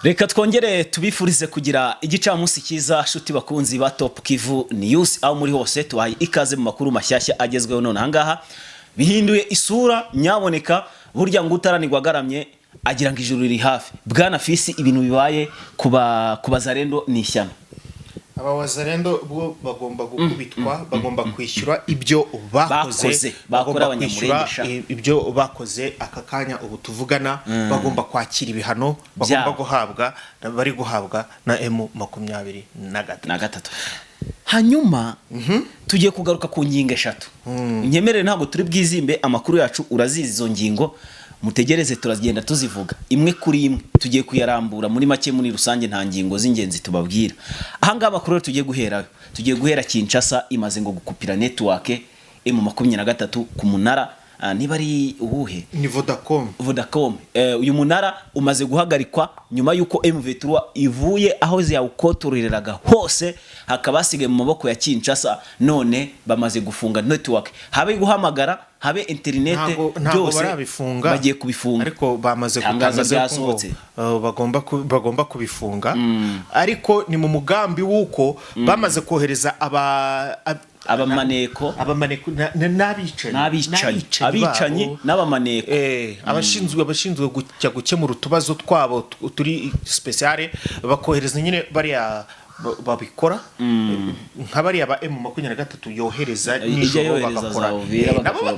Reka twongere tubifurize kugira igicamunsi cyiza shuti bakunzi ba Top Kivu News aho muri hose tuhaye ikaze mu makuru mashyashya agezweho none ahangaha bihinduye isura nyaboneka burya ngo utaranirwa garamye agira ngo ijuru riri hafi. Bwana Fisi, ibintu bibaye kubazarendo ni ishyano. Aba wazarendo bo bagomba gukubitwa, bagomba kwishyura ibyo bakoze, bakora abanyamurengesha ibyo bakoze aka kanya ubu tuvugana, bagomba kwakira ibihano bagomba guhabwa, bari guhabwa na M23. Hanyuma tugiye kugaruka ku ngingo eshatu. Nyemerere ntabwo turi bwizimbe amakuru yacu, urazizi izo ngingo, mutegereze turazigenda tuzivuga imwe kuri imwe, tugiye kuyarambura muri make muri rusange, nta ngingo z'ingenzi tubabwira. Ahanga makuru tugiye guhera Kinshasa imaze ngo gukupira network M23 ku munara, niba ari ubuhe ni Vodacom. Uyu munara umaze guhagarikwa nyuma yuko M23 ivuye aho ziyawukotoreraga hose, hakaba hasigaye mu maboko ya Kinshasa. None bamaze gufunga network, habe guhamagara habe internet byose bagiye kubifunga, ariko bamaze gutangaza ko bagomba kubifunga. Ariko ni mu mugambi wuko bamaze kohereza abamaneko n'abicanyi n'abamaneko, abashinzwe kujya gukemura utubazo twabo turi speciale, bakohereza nyine bariya babikora nka bariya ba M23 yohereza n'ijoro bagakora, nabo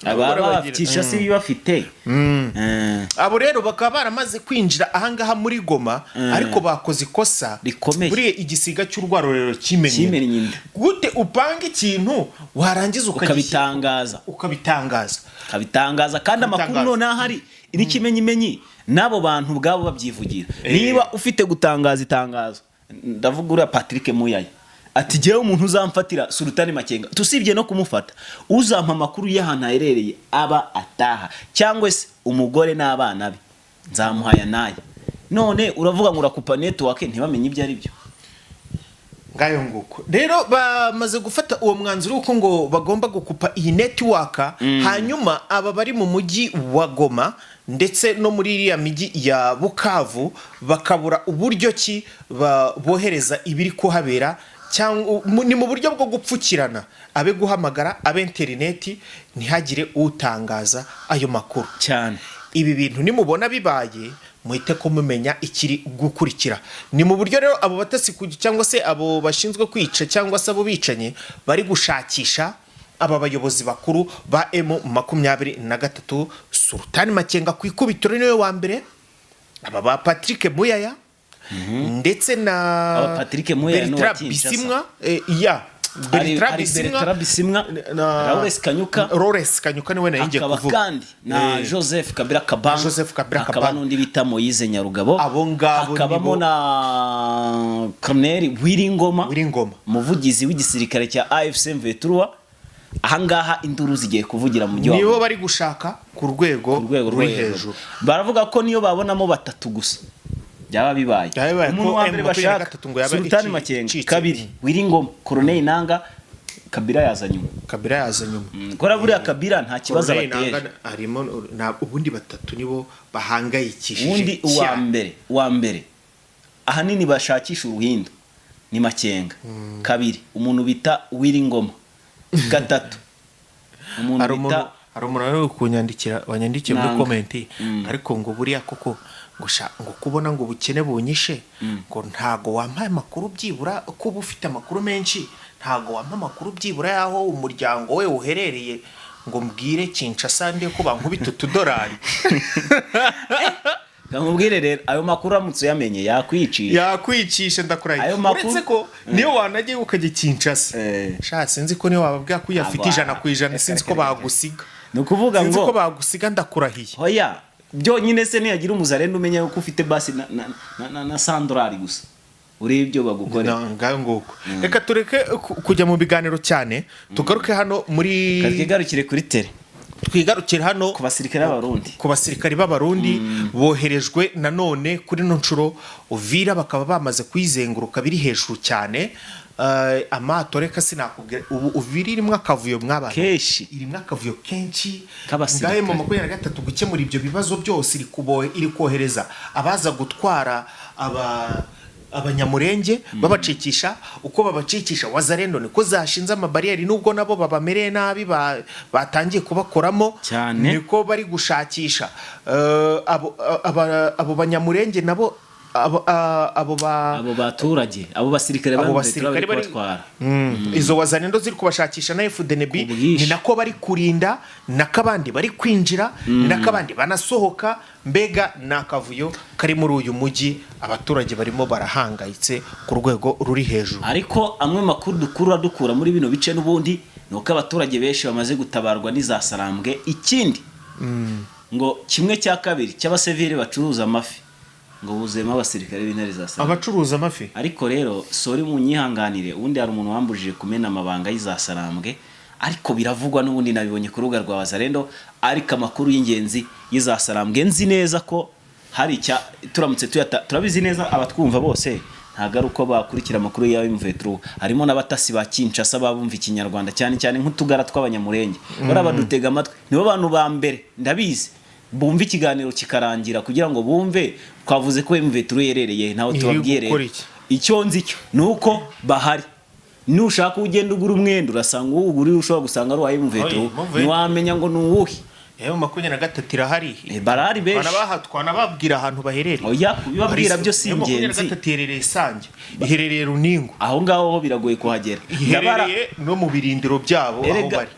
barabagira si bafite. Abo rero bakaba baramaze kwinjira ahangaha muri Goma, ariko bakoze ikosa rikomeye. Buriye igisiga cy'urwaro rero kimenye gute upanga ikintu warangiza ukabitangaza kandi amakuru none ahari iri kimenyimenyi nabo bantu bwabo babyivugira. Niba ufite gutangaza itangazo, ndavuga uriya Patrick Muyaya ati jewe umuntu uzamfatira Sultani Makenga, tusibye no kumufata uzampa amakuru y'ahantu aherereye aba ataha, cyangwa se umugore n'abana be nzamuhaya naye. None uravuga ngo urakupa network ntibamenye ibyo ari byo ngayo nguko. Rero bamaze gufata uwo mwanzuro uko ngo bagomba gukupa iyi network. Hanyuma aba bari mu mujyi wa Goma ndetse no muri iriya miji ya Bukavu bakabura uburyo ki bohereza ibiri kuhabera, cyangwa ni mu buryo bwo gupfukirana, abe guhamagara abe internet, ntihagire utangaza ayo makuru cyane. Ibi bintu nimubona bibaye muhite ko mumenya ikiri gukurikira. Ni mu buryo rero abo batasi cyangwa se abo bashinzwe kwica cyangwa se abo bicanye bari gushakisha aba bayobozi bakuru ba M23. Sultani Makenga ku ikubitiro niwe wa mbere, aba ba Patrick Muyaya ndetse na Patrick Muyaya Bertrand Bisimwa, Bertrand Bisimwa na Lawrence Kanyuka niwe naringiye kuvuga, kandi na Joseph Kabila Kabango, akaba n'undi bita Moise Nyarugabo, akabamo na Colonel Wiringoma umuvugizi w'igisirikare cya AFC M23. Ahangaha induru zigiye kuvugira mu gihugu, nibo bari gushaka ku rwego ruri hejuru. Baravuga ko niyo babonamo batatu gusa byaba bibaye. Umuntu wa mbere bashaka Sultani Makenga, kabiri Wiringoma, Colonel Nanga, Kabila yaza nyuma. Kora buriya Kabila nta kibazo abateye, harimo ubundi batatu nibo bahangayikishije. Undi uwa mbere ahanini bashakisha uruhindo ni Makenga, kabiri umuntu bita Wiringoma, gatatu umuntu bita umuntu kunyandikira wanyandikiye muri comment, ariko ngo buriya koko ngo kubona ngo ubukene bunyishe, ngo ntago wampaye amakuru byibura ko ufite amakuru menshi, ntago wampaye amakuru byibura yaho umuryango we uherereye, ngo mbwire Kinshasa ndiye ko bankubita $2. Ngamubwire rero ayo makuru amutse yamenye yakwicisha ndakurahiye. Uretse ko niyo wanagiye ukajya Kinshasa, sinzi ko niyo wababwira ko uyafite 100%, sinzi ko bagusiga. Nukuvuga ngo sinzi ko bagusiga ndakurahiye. Hoya byonyine se niyagira umuzarendo umenya ko ufite basi na $100 gusa, uri ibyo bagukorera ngayo nguko. Reka tureke kujya mu biganiro cyane, tugaruke hano muri kazigarukire kuri tele. twigarukira hano ku basirikare b'abarundi, ku basirikari b'abarundi boherejwe nanone kuri no nshuro Uvira, bakaba bamaze kuyizenguruka biri hejuru cyane. Amato reka sinakubwira ubu Uvira irimo akavuyo mw'abantu kenshi irimo akavuyo kenshi k'abasirikare. ngahe mu 23 gukemura ibyo bibazo byose iri kohereza abaza gutwara abanyamurenge babacikisha. Uko babacikisha Wazalendo niko zashinze amabariyeri, nubwo nabo babamereye nabi batangiye kubakoramo cyane, niko bari gushakisha abo banyamurenge nabo abo baturage, abo basirikare bari kubatwara. Izo Wazalendo ziri kubashakisha na FDNB, ni nako bari kurinda, nakabandi bari kwinjira, nakabandi banasohoka. Mbega nakavuyo kari muri uyu mujyi, abaturage barimo barahangayitse ku rwego ruri hejuru. Ariko amwe makuru dukura muri bino bice n'ubundi nuko abaturage benshi bamaze gutabarwa n'izasarambwe. Ikindi ngo 1/2 cy'abasivili bacuruza amafi ngo buzema abasirikare b'intare zasarambwe, abacuruza amafi. Ariko rero sori munyihanganire, ubundi hari umuntu wambujije kumena amabanga y'izasarambwe, ariko biravugwa n'ubundi nabibonye ku rubuga rwa Wazalendo. Ariko amakuru y'ingenzi y'izasarambwe nzi neza ko hari turamutse turabizi neza, abatwumva bose ntago ari uko bakurikira amakuru yawe y'imvetro. Harimo n'abatasi ba Kinshasa babumva ikinyarwanda cyane cyane nk'utugara tw'abanyamurenge, barabadutega amatwi, nibo bantu ba mbere ndabizi bumva ikiganiro kikarangira kugira ngo bumve twavuze ko imvetro yerereye. Naho tubabwiye rero icyo nzi cyo nuko bahari. Nushaka ugenda ugura umwenda urasanga uguri, ushobora gusanga ari wayimvetro, niwamenya ngo nuwuhi. 23 irahari, barari benshi twanababwira ahantu baherereye. Oya kubibabwira byo si ingenzi. 23 iherereye Sange, iherereye Runingo, aho ngaho ho biragoye kuhagera. Iherereye no mu birindiro byabo aho bari.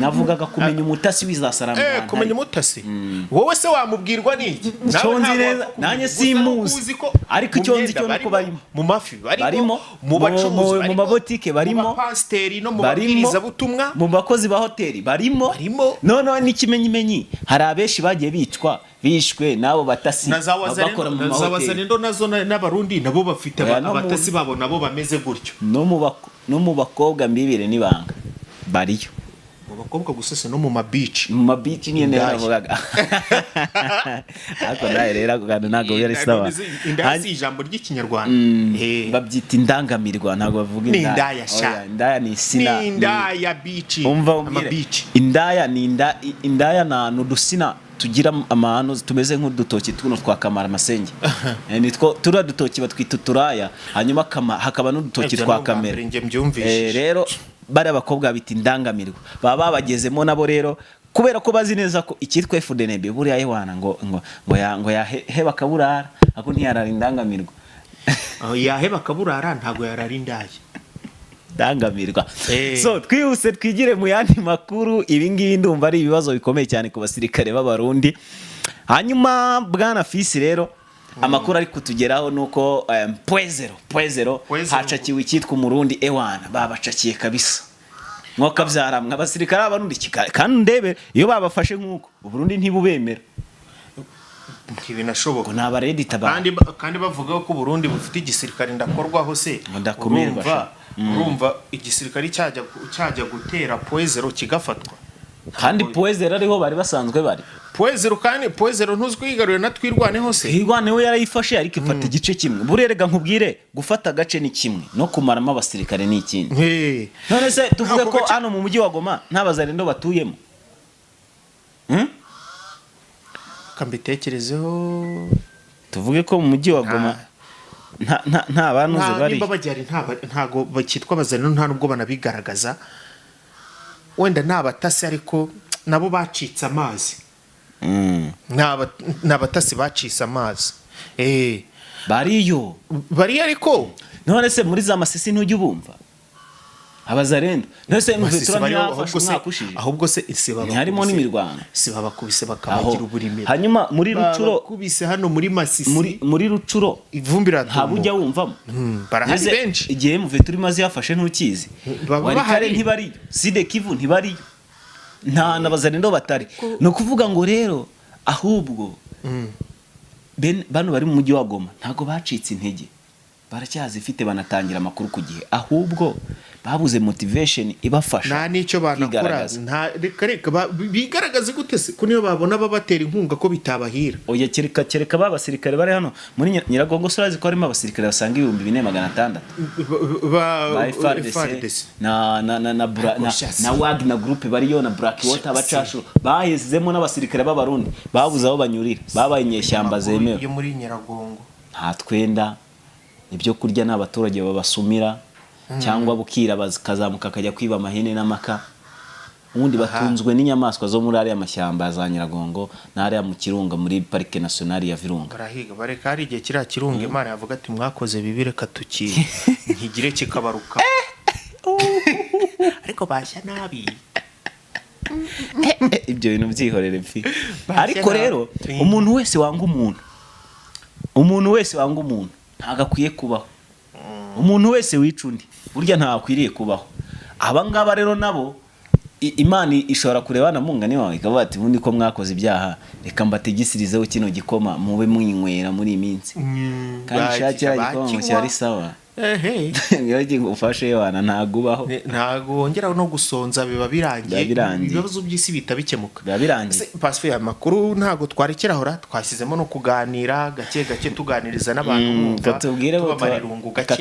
Navugaga kumenya umutasi w'izasarambwe. Kumenya umutasi wowe se wamubwirwa n'iki? Cyonzi neza nanye simuzi, ariko icyonzi cyo nuko barimo mu mafi, barimo mu bacuruzi, mu mabotike barimo, mu pasteri no mu babwiriza butumwa, mu bakozi ba hoteli barimo. None n'ikimenyimenyi hari abeshi bagiye bishwe nabo batasi bakora mu mahoteli. Wazalendo nazo n'abarundi nabo bafite abatasi babo nabo bameze gutyo. No mu bakobwa mbibire nibanga bariyo, abakobwa gusese no mu mabici niyo neravugaga. Ariko naye rero kandi nago yari sawa. Indaya si ijambo ry'ikinyarwanda, babyita indangamirwa, ntago bavuga indaya. Indaya ni sina, ni indaya bici, amabici. Indaya ni indaya na nudusina tugira amahano tumeze nk'udutoki tuno twa Kamara Masenge. Nitwo tura dutoki batwita turaya, hanyuma hakaba n'udutoki twa Kamera. Rero bari abakobwa biti indangamirwa baba bagezemo nabo rero, kubera ko bazi neza ko ikitwa FDNB buriya yewana ngo yaheba kaburara, ako ntiyarara indangamirwa. Yaheba kaburara ntago yarara indaya dangamirwa. So twihuse twigire mu yandi makuru. Ibi ngibi ndumva ari ibibazo bikomeye cyane ku basirikare b'abarundi. Hanyuma bwana Fisi rero, amakuru ari kutugeraho nuko Pwezero hacakiwe ikitwa umurundi ewana, babacakiye kabisa mwoka byaramwe abasirikare b'abarundi. Kandi ndebe iyo babafashe nk'uko Burundi ntibubemera, ntibinashoboka. Naba ready kandi bavuga ko Burundi bufite igisirikare ndakorwaho se. Urumva igisirikare cyajya gutera Pwezero kigafatwa, kandi Pwezero ariho bari basanzwe bari. Pwezero ntuzwigarurira na twirwaneho se. Twirwaneho yarayifashe ariko ifata igice kimwe. Burerega nkubwire, gufata agace ni kimwe, no kumaramo abasirikare ni ikindi. None se tuvuge ko hano mu mujyi wa Goma nta Bazalendo batuyemo? Kambitekerezeho, tuvuge ko mu mujyi wa Goma nta bantu bari. Nimba bajyari ntago bakitwa Bazalendo, nta nubwo banabigaragaza. Wenda nabatasi ariko nabo bacitse amazi. Nabatasi bacitse amazi. Bariyo ariko none se muri za Masisi ntujye ubumva Abazalendo. None se imvetro ntiyafashe umwaka ushije, ahubwo se ise baba harimo n'imirwano, si babakubise bakabagira uburimiro. Hanyuma muri Rucuro kubise hano muri Masisi, muri Rucuro ivumbira ntabujya wumvamo. Barahari benshi. Igihe imvetro imaze yafashe ntukizi, Warikare ntibari, Side Kivu ntibari, nta n'Abazalendo batari. No kuvuga ngo rero ahubwo bano bari mu mujyi wa Goma ntago bacitse intege. baracyazifite banatangira amakuru ku gihe, ahubwo babuze motivation ibafasha nta n'icyo banakora, reka bigaragaze gute se ko niyo babona babatera inkunga ko bitabahira. oya kereka ba basirikare bari hano muri Nyiragongo surazi ko harimo abasirikare basanga 2600 ba FARDC na Wagner group bariyo na Blackwater abacashu bahezemo n'abasirikare b'abarundi babuze aho banyurira, babaye inyeshyamba zemewe yo muri Nyiragongo. nta twenda ibyo kurya n'abaturage babasumira cyangwa bukira bakazamuka akajya kwiba amahene n'amaka, ubundi batunzwe n'inyamaswa zo muri ariya mashyamba za Nyiragongo n'ariya mu Kirunga muri Parike Nationale ya Virunga. Barahiga bareka hari igihe kiriya Kirunga Imana yavuga ati mwakoze bibi reka nkigire kikabaruka ariko bashya nabi ibyo bintu byihorere mfi. Ariko rero umuntu wese wanga umuntu ntago akwiye kubaho. Umuntu wese wica undi burya ntakwiriye kubaho. Abangaba rero nabo Imana ishobora kurebana mungane wawe ikavuga ati ubundi ko mwakoze ibyaha reka mbategisirizeho kino gikoma mube mwinywera muri iminsi kandi shakira gikoma cyari sawa. Ngiye ufashe yana ntagubaho ntago wongera no gusonza biba birangiye, ibibazo by'isi bitabikemuka biba birangiye. Pasifika amakuru ntago twarekera hora, twasizemo no kuganira gake gake tuganiriza n'abantu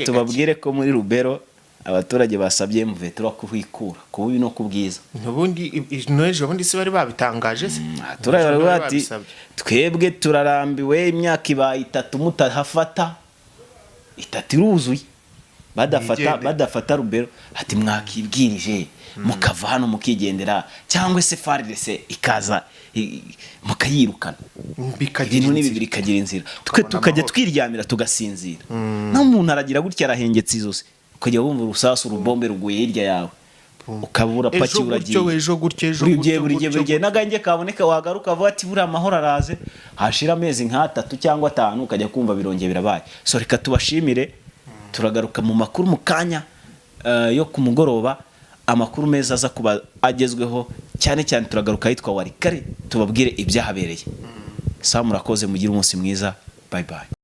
tubabwire ko muri Rubero abaturage basabye M23 kuhikura kubi no kubwiza. Ubundi noje ubundi se bari babitangaje se turabara bati twebwe turarambiwe imyaka ibaye 3 mutahafata 3 iruzuye badafata Rubero ati mwakibwirije mukava hano mukigendera cyangwa se FARDC ikaza mukayirukana ibintu n'ibibiri kagira inzira tukajya twiryamira tugasinzira. No umuntu aragira gutya arahengetse izose ukajya wumva urusasu urubombe ruguye hirya yawe ukabura paki uragiye ejo gutyo buri nagange kaboneka wagaruka vuga ati buri amahoro araze hashira amezi nka 3 cyangwa 5 ukajya kumva birongeye birabaye. So reka tubashimire, turagaruka mu makuru mu kanya yo ku mugoroba, amakuru meza aza kuba agezweho cyane cyane. Turagaruka hitwa Warikare tubabwire ibyahabereye. Murakoze mugire umunsi mwiza, bye bye.